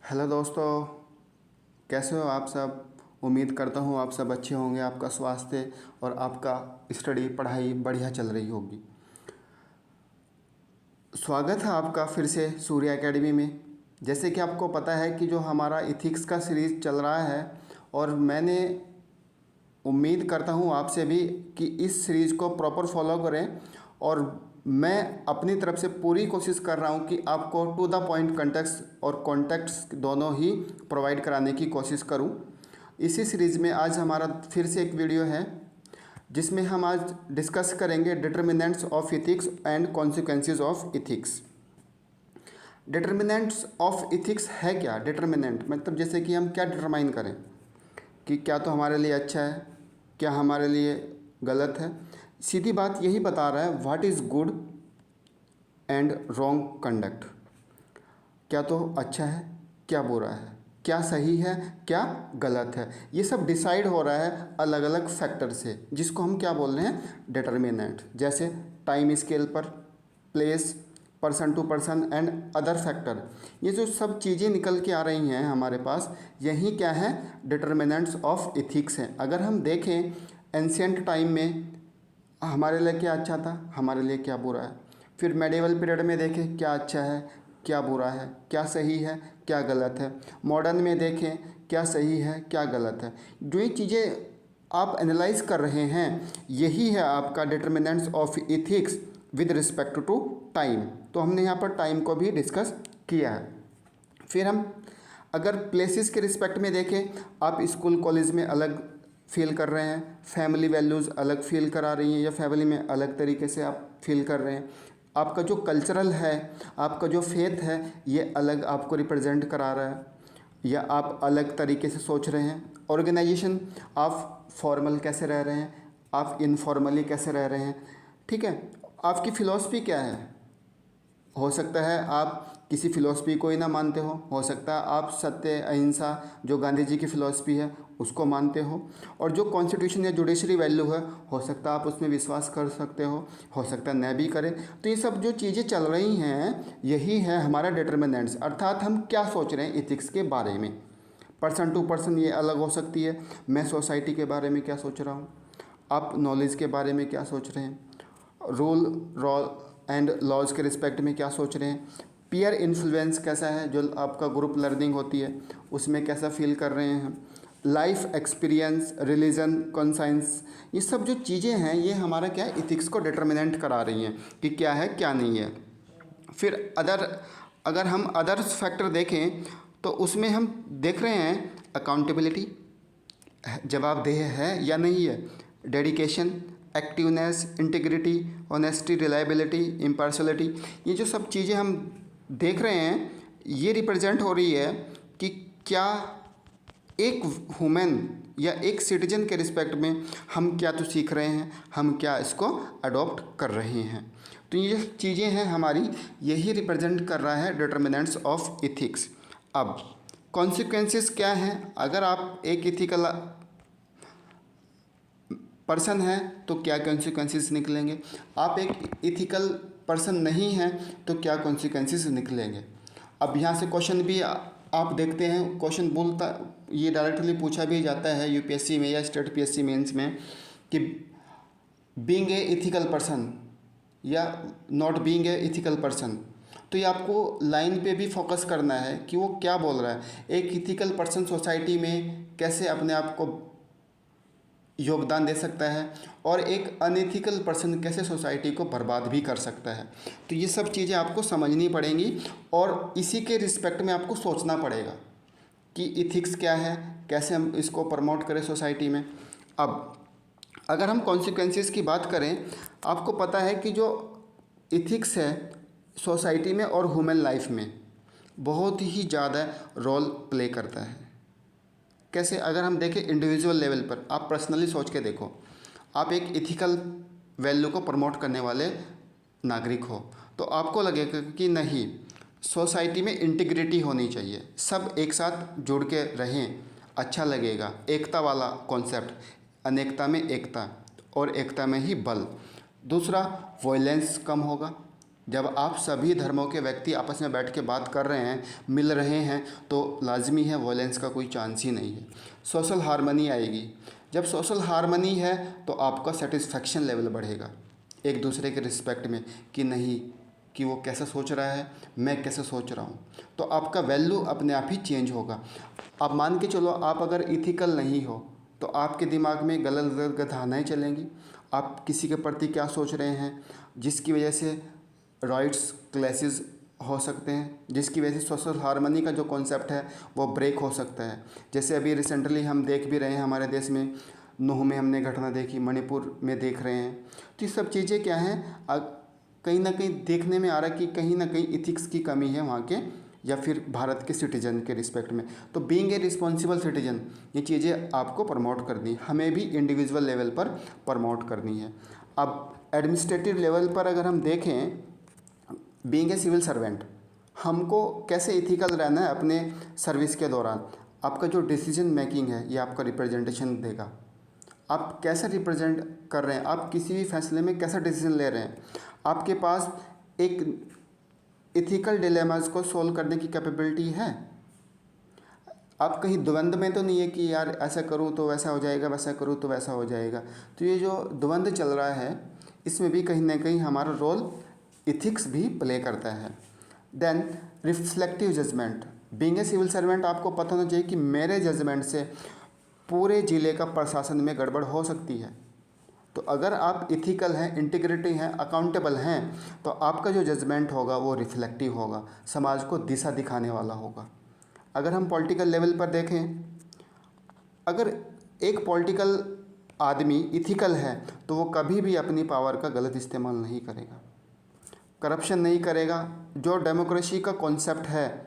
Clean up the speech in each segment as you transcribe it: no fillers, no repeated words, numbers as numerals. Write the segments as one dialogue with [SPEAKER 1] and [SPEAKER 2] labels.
[SPEAKER 1] Hello दोस्तों, कैसे हो आप सब। उम्मीद करता हूँ आप सब अच्छे होंगे। आपका स्वास्थ्य और आपका स्टडी पढ़ाई बढ़िया चल रही होगी। स्वागत है आपका फिर से सूर्य एकेडमी में। जैसे कि आपको पता है कि जो हमारा इथिक्स का सीरीज़ चल रहा है, और मैंने उम्मीद करता हूँ आपसे भी कि इस सीरीज़ को प्रॉपर फॉलो करें। और मैं अपनी तरफ से पूरी कोशिश कर रहा हूँ कि आपको टू द पॉइंट कंटेक्स्ट और कॉन्टेक्स्ट दोनों ही प्रोवाइड कराने की कोशिश करूँ। इसी सीरीज़ में आज हमारा फिर से एक वीडियो है जिसमें हम आज डिस्कस करेंगे determinants of ethics and consequences of ethics. Determinants of ethics है क्या? डिटर्मिनेंट मतलब जैसे कि हम क्या डिटरमाइन करें कि क्या तो हमारे लिए अच्छा है, क्या हमारे लिए गलत है। सीधी बात यही बता रहा है what is good and wrong conduct. क्या तो अच्छा है, क्या बुरा है, क्या सही है, क्या गलत है। ये सब डिसाइड हो रहा है अलग अलग फैक्टर से, जिसको हम क्या बोल रहे हैं? डिटर्मिनेंट। जैसे टाइम स्केल पर, place, person to person and other factor. ये जो सब चीज़ें निकल के आ रही हैं हमारे पास, यही क्या है? डिटर्मिनेंट्स ऑफ इथिक्स हैं। अगर हम देखें एंशियंट टाइम में हमारे लिए क्या अच्छा था, हमारे लिए क्या बुरा है। फिर मेडिवल पीरियड में देखें क्या अच्छा है, क्या बुरा है, क्या सही है, क्या गलत है। मॉडर्न में देखें क्या सही है, क्या गलत है। जो ये चीज़ें आप एनालाइज कर रहे हैं, यही है आपका determinants of ethics with respect to time. तो हमने यहाँ पर टाइम को भी डिस्कस किया है। फिर हम अगर प्लेसेस के रिस्पेक्ट में देखें, आप स्कूल कॉलेज में अलग फील कर रहे हैं, फैमिली वैल्यूज़ अलग फील करा रही हैं, या फैमिली में अलग तरीके से आप फील कर रहे हैं। आपका जो कल्चरल है, आपका जो फेथ है, ये अलग आपको रिप्रेजेंट करा रहा है, या आप अलग तरीके से सोच रहे हैं। ऑर्गेनाइजेशन, आप फॉर्मल कैसे रह रहे हैं, आप इनफॉर्मली कैसे रह रहे हैं, ठीक है। आपकी फ़िलॉसफी क्या है। हो सकता है आप किसी फ़िलॉसफी को ही ना मानते हो सकता है आप सत्य अहिंसा जो गांधी जी की फ़िलॉसफी है उसको मानते हो। और जो कॉन्स्टिट्यूशन या जुडिशरी वैल्यू है, हो सकता है आप उसमें विश्वास कर सकते हो सकता है न भी करें। तो ये सब जो चीज़ें चल रही हैं, यही है हमारा डिटर्मिनेंट्स, अर्थात हम क्या सोच रहे हैं इथिक्स के बारे में। पर्सन टू पर्सन ये अलग हो सकती है। मैं सोसाइटी के बारे में क्या सोच रहा हूँ, आप नॉलेज के बारे में क्या सोच रहे हैं, रूल एंड लॉज के रिस्पेक्ट में क्या सोच रहे हैं, पीयर इन्फ्लुएंस कैसा है, जो आपका ग्रुप लर्निंग होती है उसमें कैसा फील कर रहे हैं, लाइफ एक्सपीरियंस, रिलीजन, कॉन्साइंस। ये सब जो चीज़ें हैं, ये हमारा क्या है? इथिक्स को डिटर्मिनेंट करा रही हैं कि क्या है क्या नहीं है। फिर अगर हम अदर्स फैक्टर देखें तो उसमें हम देख रहे हैं अकाउंटेबिलिटी, जवाबदेह है या नहीं है, dedication, activeness, integrity, honesty, reliability, impartiality. ये जो सब चीज़ें हम देख रहे हैं, ये रिप्रेजेंट हो रही है कि क्या एक ह्यूमन या एक सिटीजन के रिस्पेक्ट में हम क्या तो सीख रहे हैं, हम क्या इसको अडॉप्ट कर रहे हैं। तो ये चीज़ें हैं हमारी, यही रिप्रेजेंट कर रहा है डिटर्मिनेंट्स ऑफ इथिक्स। अब कॉन्सिक्वेंसेस क्या हैं? अगर आप एक इथिकल पर्सन है तो क्या कॉन्सिक्वेंसेस निकलेंगे, आप एक इथिकल पर्सन नहीं हैं तो क्या कॉन्सिक्वेंसेस निकलेंगे। अब यहाँ से क्वेश्चन भी आप देखते हैं, क्वेश्चन बोलता, ये डायरेक्टली पूछा भी जाता है यूपीएससी में या स्टेट पीएससी मेंस में कि बीइंग ए इथिकल पर्सन या not being a ethical person. तो ये आपको लाइन पे भी फोकस करना है कि वो क्या बोल रहा है। एक इथिकल पर्सन सोसाइटी में कैसे अपने आप को योगदान दे सकता है, और एक अनएथिकल पर्सन कैसे सोसाइटी को बर्बाद भी कर सकता है। तो ये सब चीज़ें आपको समझनी पड़ेंगी, और इसी के रिस्पेक्ट में आपको सोचना पड़ेगा कि इथिक्स क्या है, कैसे हम इसको प्रमोट करें सोसाइटी में। अब अगर हम कॉन्सिक्वेंसेस की बात करें, आपको पता है कि जो इथिक्स है सोसाइटी में और ह्यूमन लाइफ में बहुत ही ज़्यादा रोल प्ले करता है। कैसे? अगर हम देखें इंडिविजुअल लेवल पर, आप पर्सनली सोच के देखो, आप एक इथिकल वैल्यू को प्रमोट करने वाले नागरिक हो, तो आपको लगेगा कि नहीं, सोसाइटी में इंटीग्रिटी होनी चाहिए, सब एक साथ जुड़ के रहें, अच्छा लगेगा। एकता वाला कॉन्सेप्ट, अनेकता में एकता और एकता में ही बल। दूसरा, वॉयलेंस कम होगा, जब आप सभी धर्मों के व्यक्ति आपस में बैठ के बात कर रहे हैं, मिल रहे हैं, तो लाजमी है वॉयलेंस का कोई चांस ही नहीं है। सोशल हार्मनी आएगी। जब सोशल हार्मनी है तो आपका सेटिस्फेक्शन लेवल बढ़ेगा एक दूसरे के रिस्पेक्ट में, कि नहीं, कि वो कैसा सोच रहा है, मैं कैसे सोच रहा हूँ, तो आपका वैल्यू अपने आप ही चेंज होगा। आप मान के चलो, आप अगर इथिकल नहीं हो तो आपके दिमाग में गलत गलत धारणाएँ चलेंगी। आप किसी के प्रति क्या सोच रहे हैं, जिसकी वजह से राइट्स क्लैशेस हो सकते हैं, जिसकी वजह से सोशल हार्मनी का जो कॉन्सेप्ट है वो ब्रेक हो सकता है। जैसे अभी रिसेंटली हम देख भी रहे हैं, हमारे देश में नूह में हमने घटना देखी, मणिपुर में देख रहे हैं। तो ये सब चीज़ें क्या हैं, कहीं ना कहीं देखने में आ रहा है कि कहीं ना कहीं इथिक्स की कमी है वहाँ के, या फिर भारत के सिटीजन के रिस्पेक्ट में। तो बीइंग ए रिस्पॉन्सिबल सिटीजन, ये चीज़ें आपको प्रमोट करनी है, हमें भी इंडिविजुअल लेवल पर प्रमोट करनी है। अब एडमिनिस्ट्रेटिव लेवल पर अगर हम देखें, बीइंग ए सिविल सर्वेंट, हमको कैसे इथिकल रहना है अपने सर्विस के दौरान। आपका जो डिसीजन मेकिंग है ये आपका रिप्रेजेंटेशन देगा। आप कैसे रिप्रेजेंट कर रहे हैं, आप किसी भी फैसले में कैसा डिसीजन ले रहे हैं। आपके पास एक इथिकल डिलेमास को सोल्व करने की कैपेबिलिटी है। आप कहीं द्वंद्व में तो नहीं है कि यार ऐसा करूं तो वैसा हो जाएगा, वैसा करूं तो वैसा हो जाएगा। तो ये जो द्वंद्व चल रहा है, इसमें भी कहीं ना कहीं हमारा रोल इथिक्स भी प्ले करता है। Then reflective judgement, being a civil servant आपको पता होना चाहिए कि मेरे जजमेंट से पूरे ज़िले का प्रशासन में गड़बड़ हो सकती है। तो अगर आप इथिकल हैं, इंटीग्रिटी हैं, अकाउंटेबल हैं, तो आपका जो जजमेंट होगा वो रिफ्लेक्टिव होगा, समाज को दिशा दिखाने वाला होगा। अगर हम पॉलिटिकल लेवल पर देखें, अगर एक पॉलिटिकल आदमी इथिकल है तो वो कभी भी अपनी पावर का गलत इस्तेमाल नहीं करेगा, करप्शन नहीं करेगा, जो डेमोक्रेसी का कॉन्सेप्ट है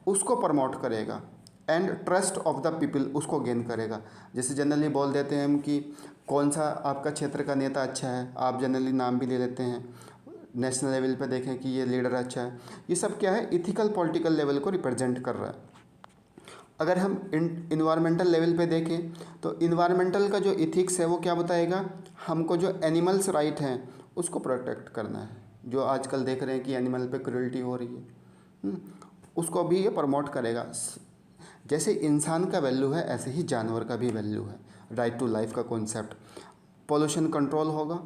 [SPEAKER 1] उसको प्रमोट करेगा, and trust of the people उसको गेन करेगा। जैसे जनरली बोल देते हैं हम कि कौन सा आपका क्षेत्र का नेता अच्छा है, आप जनरली नाम भी ले लेते हैं। नेशनल लेवल पे देखें कि ये लीडर अच्छा है, ये सब क्या है, इथिकल पॉलिटिकल लेवल को रिप्रेजेंट कर रहा है। अगर हम इन्वायरमेंटल लेवल पे देखें तो इन्वायरमेंटल का जो इथिक्स है वो क्या बताएगा, हमको जो एनिमल्स राइट हैं उसको प्रोटेक्ट करना है। जो आजकल देख रहे हैं कि एनिमल पे क्रूरल्टी हो रही है, उसको भी ये प्रमोट करेगा। जैसे इंसान का वैल्यू है ऐसे ही जानवर का भी वैल्यू है, राइट टू लाइफ का कॉन्सेप्ट। पोल्यूशन कंट्रोल होगा,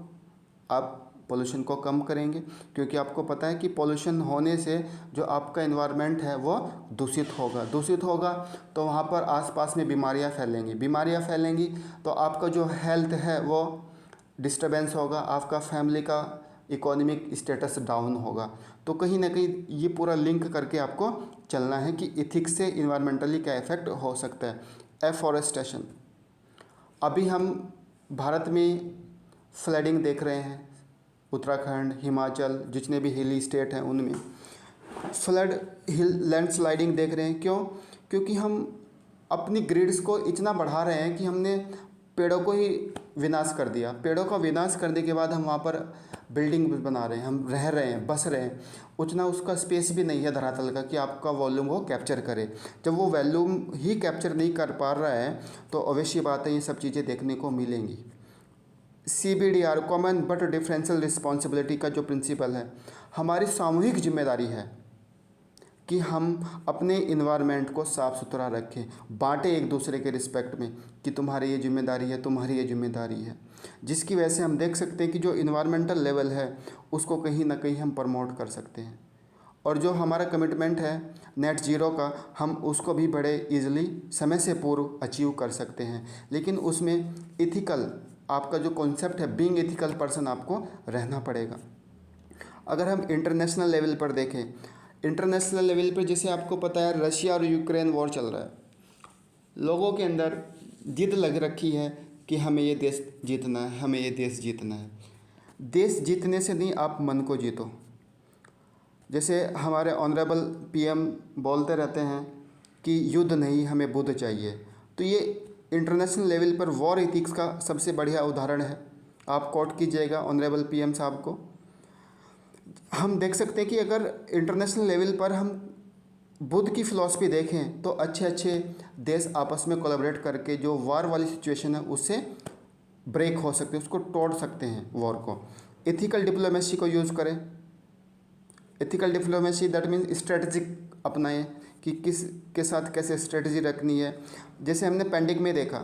[SPEAKER 1] आप पोल्यूशन को कम करेंगे, क्योंकि आपको पता है कि पोल्यूशन होने से जो आपका एनवायरनमेंट है वो दूषित होगा तो वहाँ पर आसपास में बीमारियाँ फैलेंगी तो आपका जो हेल्थ है वो डिस्टर्बेंस होगा, आपका फैमिली का इकोनॉमिक स्टेटस डाउन होगा। तो कहीं ना कहीं ये पूरा लिंक करके आपको चलना है कि इथिक्स से इन्वायरमेंटली क्या इफ़ेक्ट हो सकता है। एफॉरेस्टेशन, अभी हम भारत में फ्लडिंग देख रहे हैं, उत्तराखंड, हिमाचल, जितने भी हिली स्टेट हैं उनमें लैंडस्लाइडिंग देख रहे हैं। क्यों? क्योंकि हम अपनी ग्रिड्स को इतना बढ़ा रहे हैं कि हमने पेड़ों को ही विनाश कर दिया। पेड़ों का विनाश करने के बाद हम वहाँ पर बिल्डिंग बना रहे हैं, हम रह रहे हैं, बस रहे हैं। उतना उसका स्पेस भी नहीं है धरातल का कि आपका वॉल्यूम वो कैप्चर करे। जब वो वॉल्यूम ही कैप्चर नहीं कर पा रहा है तो अवश्य बात है ये सब चीज़ें देखने को मिलेंगी। CBDR, common but differential responsibility का जो प्रिंसिपल है, हमारी सामूहिक जिम्मेदारी है कि हम अपने इन्वायरमेंट को साफ़ सुथरा रखें, बांटें एक दूसरे के रिस्पेक्ट में कि तुम्हारी ये जिम्मेदारी है, तुम्हारी ये जिम्मेदारी है। जिसकी वजह से हम देख सकते हैं कि जो इन्वायरमेंटल लेवल है उसको कहीं ना कहीं हम प्रमोट कर सकते हैं। और जो हमारा कमिटमेंट है नेट ज़ीरो का, हम उसको भी बड़े ईजिली समय से पूर्व अचीव कर सकते हैं। लेकिन उसमें इथिकल, आपका जो कॉन्सेप्ट है बीइंग एथिकल पर्सन, आपको रहना पड़ेगा। अगर हम इंटरनेशनल लेवल पर देखें, इंटरनेशनल लेवल पर जैसे आपको पता है रशिया और यूक्रेन वॉर चल रहा है, लोगों के अंदर जिद लग रखी है कि हमें ये देश जीतना है, हमें ये देश जीतना है। देश जीतने से नहीं, आप मन को जीतो। जैसे हमारे ऑनरेबल PM बोलते रहते हैं कि युद्ध नहीं, हमें बुद्ध चाहिए। तो ये इंटरनेशनल लेवल पर वॉर एथिक्स का सबसे बढ़िया उदाहरण है। आप कोट कीजिएगा ऑनरेबल PM साहब को। हम देख सकते हैं कि अगर इंटरनेशनल लेवल पर हम बुद्ध की फ़िलॉसफी देखें तो अच्छे अच्छे देश आपस में कोलैबोरेट करके जो वार वाली सिचुएशन है उससे ब्रेक हो सकते हैं, उसको तोड़ सकते हैं वॉर को। एथिकल डिप्लोमेसी को यूज़ करें। Ethical diplomacy that means strategic अपनाएं कि किस के साथ कैसे स्ट्रेटजी रखनी है। जैसे हमने पैंडेमिक में देखा,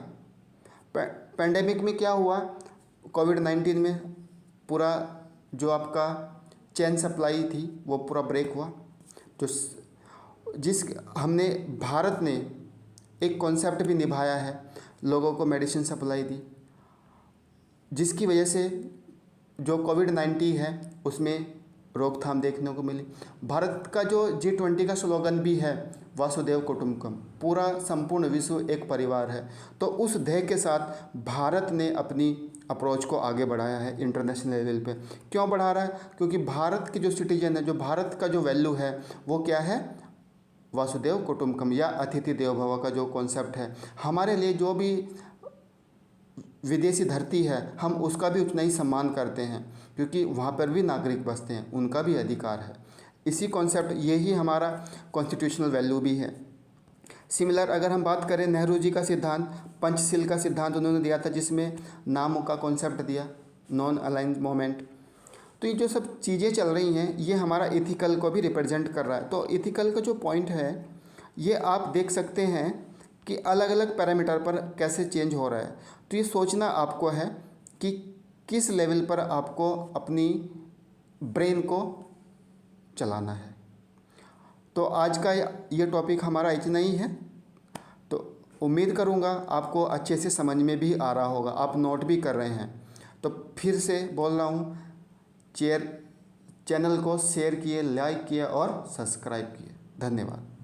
[SPEAKER 1] पैंडेमिक में क्या हुआ, कोविड-19 में पूरा जो आपका चेन सप्लाई थी वो पूरा ब्रेक हुआ। जो जिस हमने भारत ने एक कॉन्सेप्ट भी निभाया है, लोगों को मेडिसिन सप्लाई दी, जिसकी वजह से जो कोविड-19 है उसमें रोकथाम देखने को मिली। भारत का जो G20 का स्लोगन भी है वासुदेव कुटुंबकम, पूरा संपूर्ण विश्व एक परिवार है। तो उस ध्येय के साथ भारत ने अपनी अप्रोच को आगे बढ़ाया है इंटरनेशनल लेवल पे। क्यों बढ़ा रहा है? क्योंकि भारत के जो सिटीजन है, जो भारत का जो वैल्यू है वो क्या है, वासुदेव कुटुंबकम या अतिथि देवो भव का जो कॉन्सेप्ट है। हमारे लिए जो भी विदेशी धरती है हम उसका भी उतना ही सम्मान करते हैं, क्योंकि वहाँ पर भी नागरिक बसते हैं, उनका भी अधिकार है। इसी कॉन्सेप्ट, यही हमारा कॉन्स्टिट्यूशनल वैल्यू भी है। सिमिलर अगर हम बात करें, नेहरू जी का सिद्धांत, पंचशील का सिद्धांत उन्होंने दिया था, जिसमें नाम का कॉन्सेप्ट दिया, नॉन अलाइंड मोमेंट। तो ये जो सब चीज़ें चल रही हैं ये हमारा एथिकल को भी रिप्रेजेंट कर रहा है। तो एथिकल का जो पॉइंट है ये आप देख सकते हैं कि अलग अलग पैरामीटर पर कैसे चेंज हो रहा है। तो ये सोचना आपको है कि किस लेवल पर आपको अपनी ब्रेन को चलाना है। तो आज का ये टॉपिक हमारा इतना ही है। तो उम्मीद करूँगा आपको अच्छे से समझ में भी आ रहा होगा, आप नोट भी कर रहे हैं। तो फिर से बोल रहा हूँ, चैनल को शेयर किए, लाइक किए और सब्सक्राइब किए। धन्यवाद।